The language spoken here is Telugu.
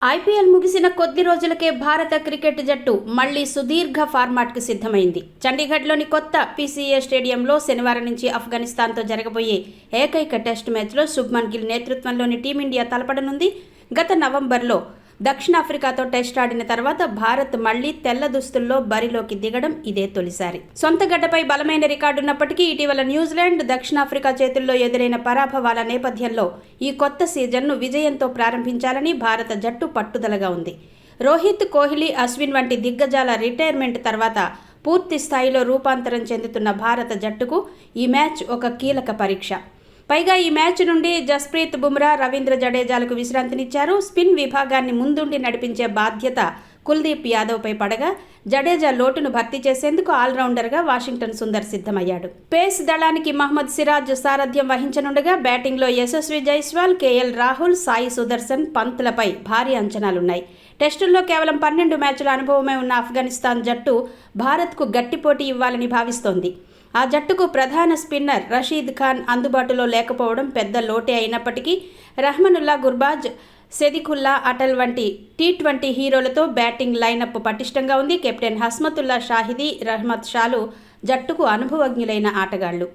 ఐపీఎల్ ముగిసిన కొద్ది రోజులకే భారత క్రికెట్ జట్టు మళ్లీ సుదీర్ఘ ఫార్మాట్కు సిద్ధమైంది. చండీగఢ్లోని కొత్త పీసీఏ స్టేడియంలో శనివారం నుంచి ఆఫ్ఘనిస్తాన్తో జరగబోయే ఏకైక టెస్టు మ్యాచ్లో శుభ్మన్ గిల్ నేతృత్వంలోని టీమిండియా తలపడనుంది. గత నవంబర్లో దక్షిణాఫ్రికాతో టెస్ట్ ఆడిన తర్వాత భారత్ మళ్లీ తెల్ల దుస్తుల్లో బరిలోకి దిగడం ఇదే తొలిసారి. సొంత గడ్డపై బలమైన రికార్డున్నప్పటికీ ఇటీవల న్యూజిలాండ్, దక్షిణాఫ్రికా చేతుల్లో ఎదురైన పరాభవాల నేపథ్యంలో ఈ కొత్త సీజన్ను విజయంతో ప్రారంభించాలని భారత జట్టు పట్టుదలగా ఉంది. రోహిత్, కోహ్లీ, అశ్విన్ వంటి దిగ్గజాల రిటైర్మెంట్ తర్వాత పూర్తి స్థాయిలో రూపాంతరం చెందుతున్న భారత జట్టుకు ఈ మ్యాచ్ ఒక కీలక పరీక్ష. పైగా ఈ మ్యాచ్ నుండి జస్ప్రీత్ బుమ్రా, రవీంద్ర జడేజాలకు విశ్రాంతినిచ్చారు. స్పిన్ విభాగాన్ని ముందుండి నడిపించే బాధ్యత కుల్దీప్ యాదవ్పై పడగా, జడేజా లోటును భర్తీ చేసేందుకు ఆల్రౌండర్గా వాషింగ్టన్ సుందర్ సిద్ధమయ్యాడు. పేస్ దళానికి మహ్మద్ సిరాజ్ సారథ్యం వహించనుండగా, బ్యాటింగ్లో యశస్వి జైస్వాల్, కేఎల్ రాహుల్, సాయి సుదర్శన్, పంత్లపై భారీ అంచనాలున్నాయి. టెస్టుల్లో కేవలం 12 మ్యాచ్ల అనుభవమే ఉన్న ఆఫ్ఘనిస్తాన్ జట్టు భారత్కు గట్టి పోటీ ఇవ్వాలని భావిస్తోంది. ఆ జట్టుకు ప్రధాన స్పిన్నర్ రషీద్ ఖాన్ అందుబాటులో లేకపోవడం పెద్ద లోటే అయినప్పటికీ రహ్మనుల్లా గుర్బాజ్, సెదికుల్లా అటల్ వంటి టీ20 హీరోలతో బ్యాటింగ్ లైనప్ పటిష్టంగా ఉంది. కెప్టెన్ హస్మతుల్లా షాహిదీ, రహ్మత్ షాలు జట్టుకు అనుభవజ్ఞులైన ఆటగాళ్లు.